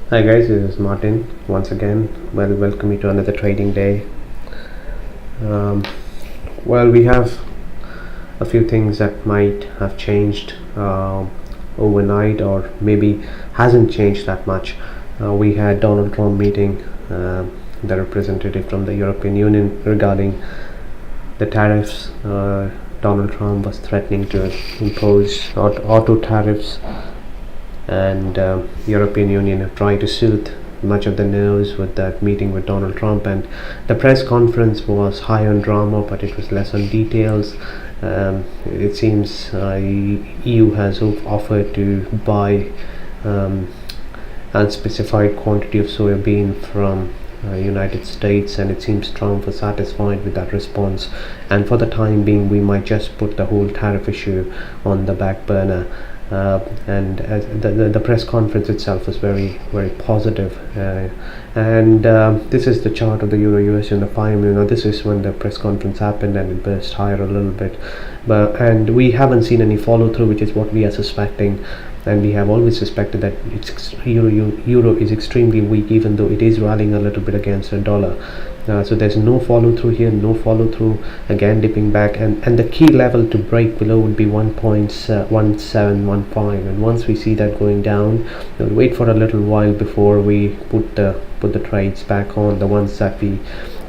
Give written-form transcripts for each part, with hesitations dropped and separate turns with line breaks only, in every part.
Hi guys, this is Martin once again. Welcome you to another trading day. Um, we have a few things that might have changed overnight, or maybe hasn't changed that much. We had Donald Trump meeting the representative from the European Union regarding the tariffs. Donald Trump was threatening to impose auto tariffs, and European Union have tried to soothe much of the nerves with that meeting with Donald Trump. And the press conference was high on drama, but it was less on details. It seems EU has offered to buy unspecified quantity of soybean from United States, and it seems Trump was satisfied with that response, and for the time being we might just put the whole tariff issue on the back burner. And as the press conference itself was very positive, and this is the chart of the Euro USD on the 5 minute. This is when the press conference happened, and it burst higher a little bit, and we haven't seen any follow through, which is what we are suspecting. And we have always suspected that euro is extremely weak, even though it is rallying a little bit against the dollar. So there's no follow through here, no follow through, again dipping back, and the key level to break below would be 1.1715, and once we see that going down, we'll wait for a little while before we put the trades back on, the ones that we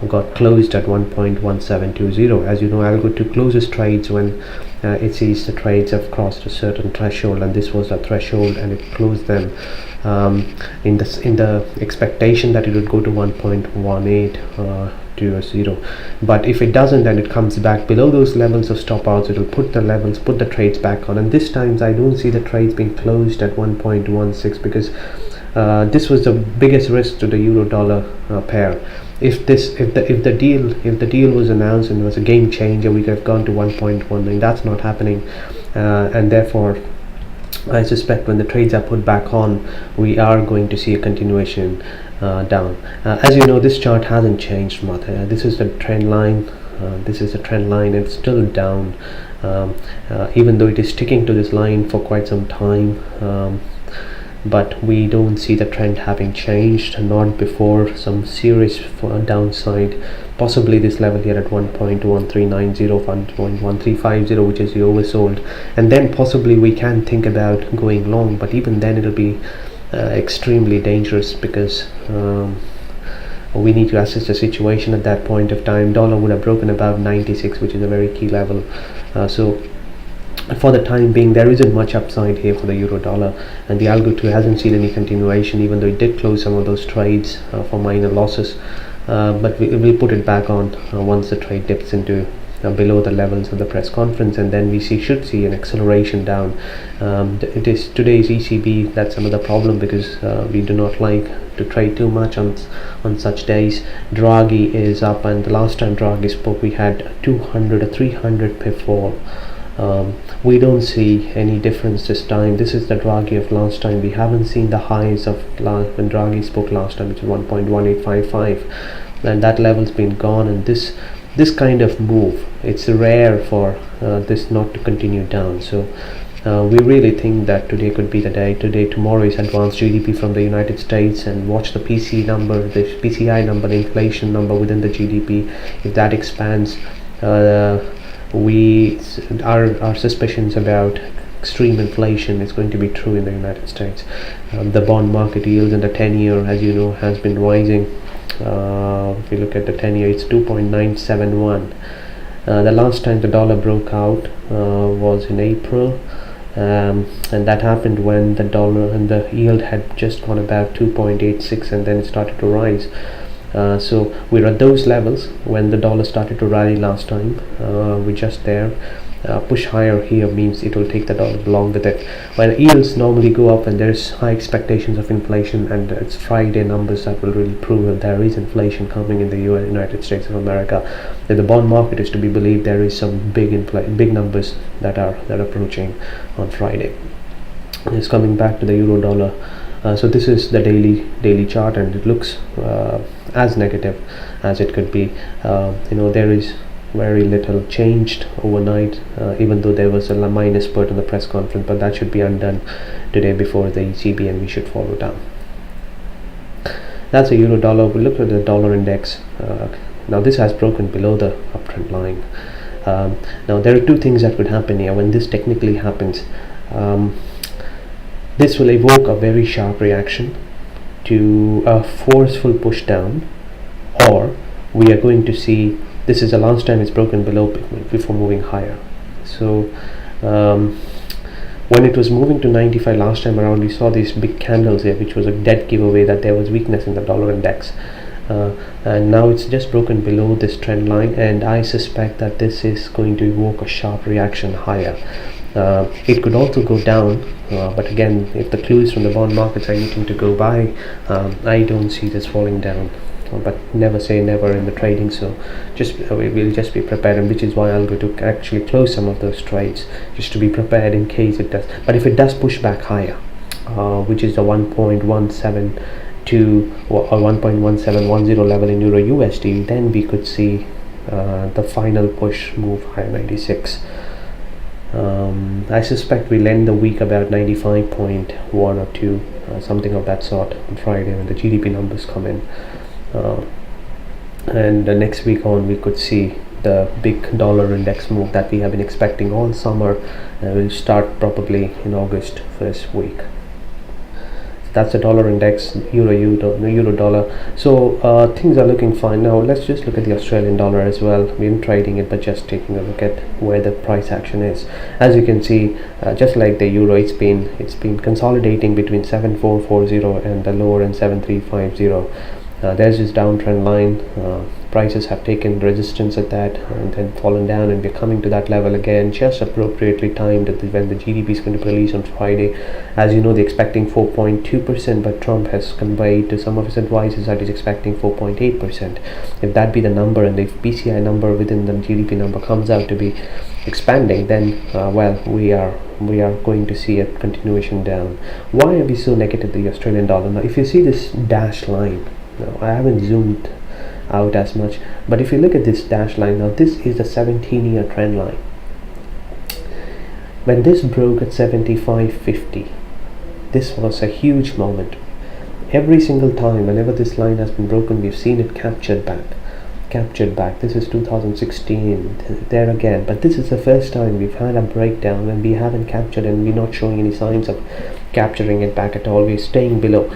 got closed at 1.1720. As you know, I'll go to closest trades when it sees the trades have crossed a certain threshold, and this was a threshold, and it closed them in the expectation that it would go to 1.1820. But if it doesn't, and it comes back below those levels of stop outs, it will put the trades back on. And this times I don't see the trades being closed at 1.16, because this was the biggest risk to the euro dollar pair. If the deal was announced and it was a game changer, we could have gone to 1.19. That's not happening, and therefore I suspect when the trades are put back on, we are going to see a continuation down. As you know, this chart hasn't changed much. This is the trend line. It's still down, even though it is sticking to this line for quite some time. But we don't see the trend having changed, not before some serious downside, possibly this level here at 1.1390, 1.1350, which is the oversold, and then possibly we can think about going long, but even then it'll be extremely dangerous, because we need to assess the situation at that point of time. Dollar would have broken above 96, which is a very key level, so for the time being there isn't much upside here for the euro dollar, and the algo 2 hasn't seen any continuation, even though it did close some of those trades for minor losses, but we'll put it back on once the trade dips into below the levels of the press conference, and then we should see an acceleration down. It is today's ECB, that's another problem, because we do not like to trade too much on such days. Draghi is up, and the last time Draghi spoke we had 200 or 300 pip fall. We don't see any difference this time. This is the Draghi of last time. We haven't seen the highs of when Draghi spoke last time, which is 1.1855, and that level's been gone. And this kind of move, it's rare for this not to continue down. So we really think that today could be the day. Tomorrow is advanced GDP from the United States, and watch the PCI number, the inflation number within the GDP. If that expands, our suspicions about extreme inflation is going to be true in the United States. The bond market yields in the 10-year, as you know, has been rising. If you look at the 10-year, it's 2.971. The last time the dollar broke out was in April, and that happened when the dollar and the yield had just gone about 2.86, and then it started to rise. So we're at those levels when the dollar started to rally last time. We're just there. Push higher here means it will take the dollar along with it. When yields normally go up and there's high expectations of inflation, and it's Friday numbers that will really prove that there is inflation coming in the United States of America. That the bond market is to be believed, there is some big numbers that are approaching on Friday. It's coming back to the euro dollar. So this is the daily chart, and it looks as negative as it could be. There is very little changed overnight, even though there was a minus spurt in the press conference, but that should be undone today before the ECB, and we should follow down. That's a euro dollar. We look at the dollar index. Now this has broken below the uptrend line. Now there are two things that could happen here when this technically happens. This will evoke a very sharp reaction to a forceful push down, or we are going to see, this is the last time it's broken below before moving higher. So when it was moving to 95 last time around, we saw these big candles here, which was a dead giveaway that there was weakness in the dollar index. And now it's just broken below this trend line, and I suspect that this is going to evoke a sharp reaction higher. It could also go down, but again, if the clues from the bond markets are anything to go by, I don't see this falling down. But never say never in the trading, so we'll just be prepared, and which is why I'll go to actually close some of those trades just to be prepared in case it does. But if it does push back higher, which is the 1.172 or 1.1710 level in Euro USD, then we could see the final push move higher, 96. I suspect we'll end the week about 95.1 or 2, something of that sort on Friday when the GDP numbers come in. And the next week on, we could see the big dollar index move that we have been expecting all summer will start probably in August first week. That's the dollar index, euro dollar. So things are looking fine. Now let's just look at the Australian dollar as well. We've been trading it, but just taking a look at where the price action is. As you can see, just like the euro, it's been consolidating between 7440 and the lower end 7350. There's this downtrend line. Prices have taken resistance at that and then fallen down, and we're coming to that level again, just appropriately timed at when the GDP is going to release on Friday. As you know, they're expecting 4.2%, but Trump has conveyed to some of his advisors that he's expecting 4.8%. If that be the number, and if PCI number within the GDP number comes out to be expanding, then well, we are going to see a continuation down. Why are we so negative the Australian dollar? Now, if you see this dash line, now I haven't zoomed out as much, but if you look at this dash line, now this is a 17-year trend line. When this broke at 75.50, this was a huge moment. Every single time whenever this line has been broken, we've seen it captured back. This is 2016, there again, but this is the first time we've had a breakdown and we haven't captured, and we're not showing any signs of capturing it back at all. We're staying below.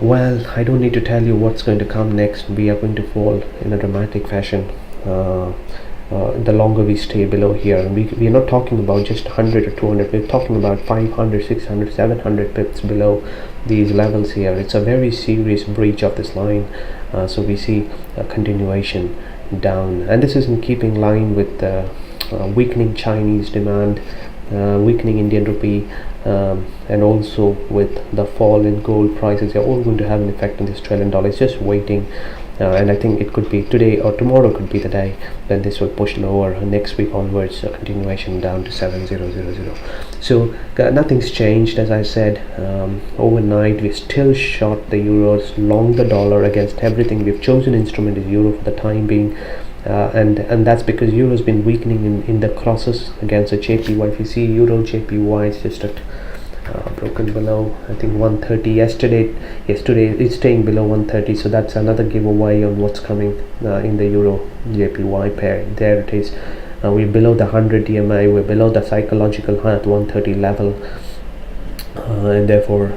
Well, I don't need to tell you what's going to come next. We are going to fall in a dramatic fashion the longer we stay below here. And we are not talking about just 100 or 200, we're talking about 500, 600, 700 pips below these levels here. It's a very serious breach of this line, so we see a continuation down, and this is in keeping line with the weakening Chinese demand, weakening Indian rupee, and also with the fall in gold prices. They're all going to have an effect on the Australian dollar. It's just waiting, and I think it could be today or tomorrow could be the day when this will push lower, and next week onwards a continuation down to 7000. So nothing's changed. As I said, overnight we still short the euros, long the dollar against everything. We've chosen instrument is euro for the time being, and that's because euro has been weakening in the crosses against the JPY. If you see euro JPY, it's just at broken below, I think 130 yesterday it's staying below 130, so that's another giveaway on what's coming in the euro JPY pair. There it is. We're below the 100 DMA, we're below the psychological high at 130 level, and therefore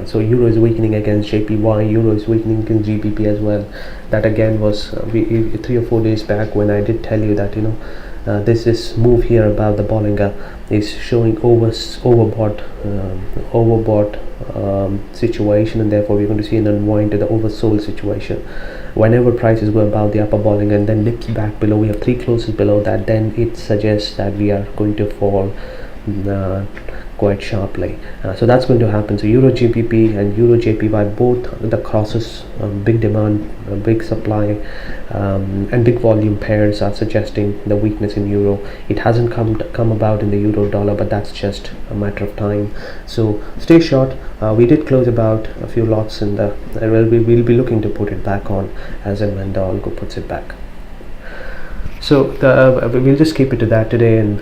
so euro is weakening against JPY, euro is weakening against GBP as well. That again was 3 or 4 days back when I did tell you that, you know, this move here above the Bollinger is showing overbought situation, and therefore we're going to see an unwind to the oversold situation. Whenever prices go above the upper Bollinger and then dips back below, we have 3 closes below that, then it suggests that we are going to fall quite sharply. So that's going to happen. So euro GBP and euro JPY, both the crosses, big demand, big supply, and big volume pairs are suggesting the weakness in euro. It hasn't come about in the euro dollar, but that's just a matter of time. So stay short. We did close about a few lots in the, and we'll be looking to put it back on as and when the algo puts it back. So we'll just keep it to that today, and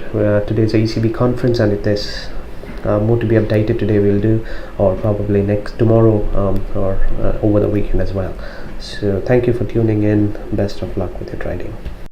today's a ECB conference, and more to be updated today we'll do, or probably tomorrow, or over the weekend as well. So thank you for tuning in. Best of luck with your trading.